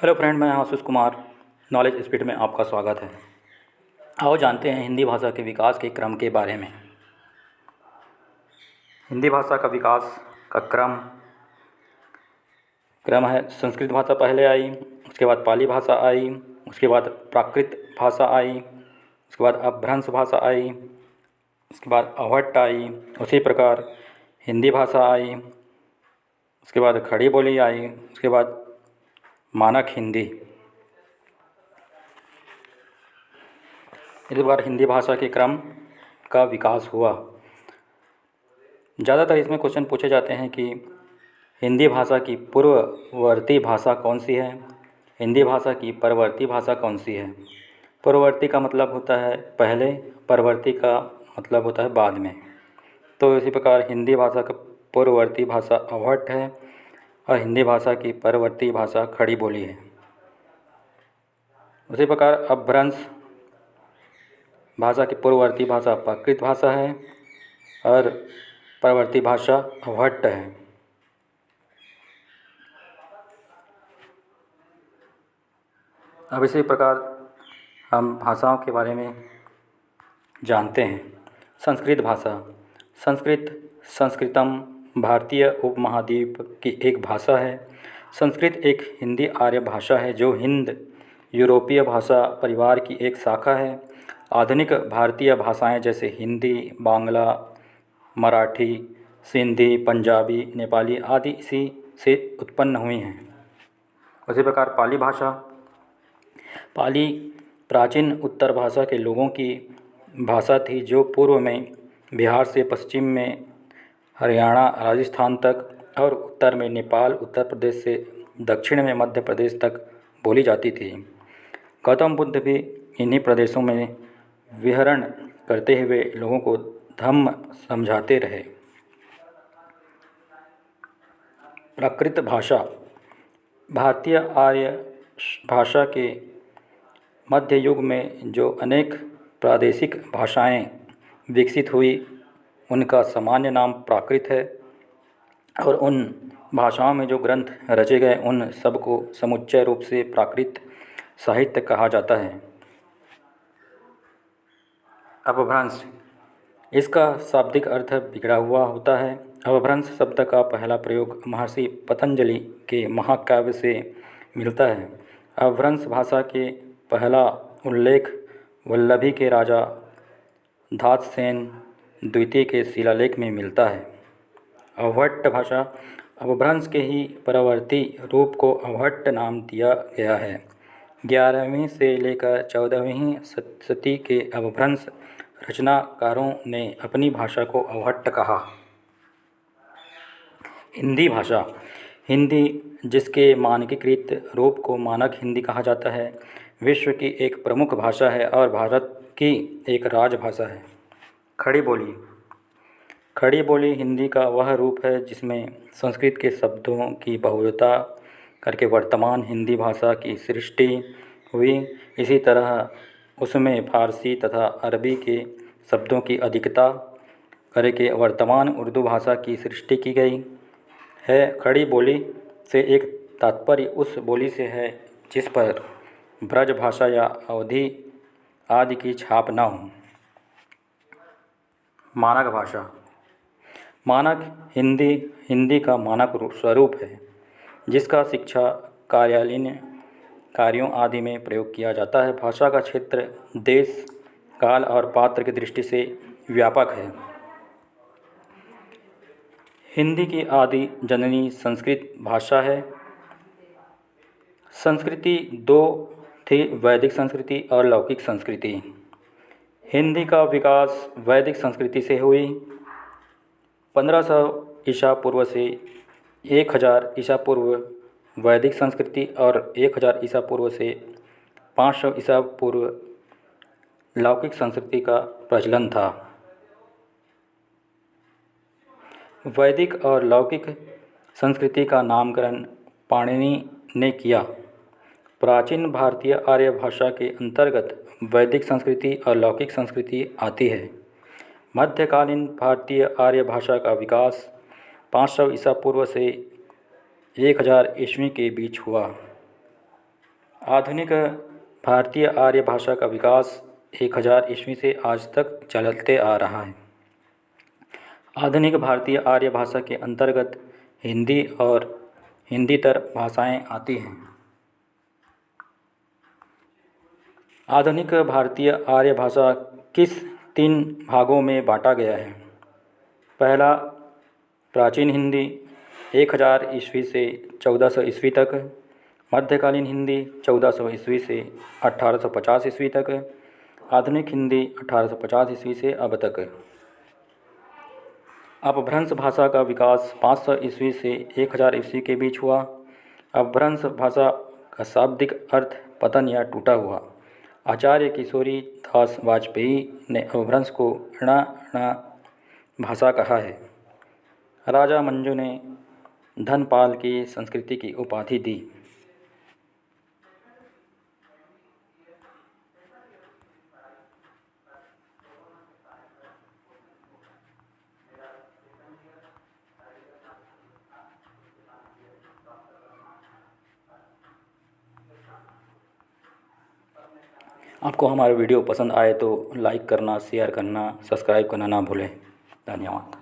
Hello friend, मैं Ashish Kumar. Knowledge speed में आपका स्वागत है। आओ जानते हैं हिंदी भाषा के विकास के क्रम के बारे में। हिंदी भाषा का विकास का क्रम है। संस्कृत भाषा पहले आई, उसके बाद पाली भाषा आई, उसके बाद प्राकृत भाषा आई, उसके बाद अपभ्रंश भाषा आई, उसके बाद अवहट्ट आई। उसी प्रकार हिंदी भाषा आई, उसके बाद खड़ी बोली आई, उसके बाद मानक हिंदी। इस बार हिंदी भाषा के क्रम का विकास हुआ। ज़्यादातर इसमें क्वेश्चन पूछे जाते हैं कि हिंदी भाषा की पूर्ववर्ती भाषा कौन सी है, हिंदी भाषा की परवर्ती भाषा कौन सी है। पूर्ववर्ती का मतलब होता है पहले, परवर्ती का मतलब होता है बाद में। तो इसी प्रकार हिंदी भाषा का पूर्ववर्ती भाषा अवहट्ट है और हिंदी भाषा की परवर्ती भाषा खड़ी बोली है। उसी प्रकार अपभ्रंश भाषा की पूर्ववर्ती भाषा प्राकृत भाषा है और परवर्ती भाषा अवहट्ट है। अब इसी प्रकार हम भाषाओं के बारे में जानते हैं। संस्कृत भाषा। संस्कृतम भारतीय उपमहाद्वीप की एक भाषा है। संस्कृत एक हिंदी आर्य भाषा है जो हिंद यूरोपीय भाषा परिवार की एक शाखा है। आधुनिक भारतीय भाषाएं जैसे हिंदी, बांग्ला, मराठी, सिंधी, पंजाबी, नेपाली आदि इसी से उत्पन्न हुई हैं। उसी प्रकार पाली भाषा। पाली प्राचीन उत्तर भाषा के लोगों की भाषा थी जो पूर्व में बिहार से पश्चिम में हरियाणा, राजस्थान तक और उत्तर में नेपाल, उत्तर प्रदेश से दक्षिण में मध्य प्रदेश तक बोली जाती थी। गौतम बुद्ध भी इन्हीं प्रदेशों में विहरण करते हुए लोगों को धम्म समझाते रहे। प्राकृत भाषा। भारतीय आर्य भाषा के मध्य युग में जो अनेक प्रादेशिक भाषाएं विकसित हुई उनका सामान्य नाम प्राकृत है और उन भाषाओं में जो ग्रंथ रचे गए उन सब को समुच्चय रूप से प्राकृत साहित्य कहा जाता है। अपभ्रंश। इसका शाब्दिक अर्थ बिगड़ा हुआ होता है। अपभ्रंश शब्द का पहला प्रयोग महर्षि पतंजलि के महाकाव्य से मिलता है। अपभ्रंश भाषा के पहला उल्लेख वल्लभी के राजा धातसेन द्वितीय के शिलालेख में मिलता है। अवहट्ट भाषा। अपभ्रंश के ही परवर्ती रूप को अवहट्ट नाम दिया गया है। 11वीं से लेकर 14वीं शती के अपभ्रंश रचनाकारों ने अपनी भाषा को अवहट्ट कहा। हिंदी भाषा। हिंदी, जिसके मानकीकृत रूप को मानक हिंदी कहा जाता है, विश्व की एक प्रमुख भाषा है और भारत की एक राजभाषा है। खड़ी बोली। खड़ी बोली हिंदी का वह रूप है जिसमें संस्कृत के शब्दों की बहुलता करके वर्तमान हिंदी भाषा की सृष्टि हुई। इसी तरह उसमें फारसी तथा अरबी के शब्दों की अधिकता करके वर्तमान उर्दू भाषा की सृष्टि की गई है। खड़ी बोली से एक तात्पर्य उस बोली से है जिस पर ब्रज भाषा या अवधी आदि की छाप न हो। मानक भाषा। मानक हिंदी हिंदी का मानक स्वरूप है जिसका शिक्षा, कार्यालयीन कार्यों आदि में प्रयोग किया जाता है। भाषा का क्षेत्र देश, काल और पात्र की दृष्टि से व्यापक है। हिंदी की आदि जननी संस्कृत भाषा है। संस्कृति दो थी, वैदिक संस्कृति और लौकिक संस्कृति। हिंदी का विकास वैदिक संस्कृति से हुई। 1500 ईसा पूर्व से 1000 ईसा पूर्व वैदिक संस्कृति और 1000 ईसा पूर्व से 500 ईसा पूर्व लौकिक संस्कृति का प्रचलन था। वैदिक और लौकिक संस्कृति का नामकरण पाणिनि ने किया। प्राचीन भारतीय आर्य भाषा के अंतर्गत वैदिक संस्कृति और लौकिक संस्कृति आती है। मध्यकालीन भारतीय आर्य भाषा का विकास 500 ईसा पूर्व से 1000 ईस्वी के बीच हुआ। आधुनिक भारतीय आर्य भाषा का विकास 1000 ईस्वी से आज तक चलते आ रहा है। आधुनिक भारतीय आर्य भाषा के अंतर्गत हिंदी और हिंदीतर भाषाएं आती हैं। आधुनिक भारतीय आर्य भाषा किस 3 भागों में बांटा गया है? पहला, प्राचीन हिंदी 1000 ईस्वी से 1400 ईस्वी तक, मध्यकालीन हिंदी 1400 ईस्वी से 1850 ईस्वी तक, आधुनिक हिंदी 1850 ईस्वी से अब तक। अपभ्रंश भाषा का विकास 500 ईस्वी से 1000 ईस्वी के बीच हुआ। अपभ्रंश भाषा का शाब्दिक अर्थ पतन या टूटा हुआ। आचार्य किशोरी दास वाजपेयी ने अपभ्रंश को ण भाषा कहा है। राजा मंजू ने धनपाल की संस्कृति की उपाधि दी। आपको हमारा वीडियो पसंद आए तो लाइक करना, शेयर करना, सब्सक्राइब करना ना भूलें। धन्यवाद।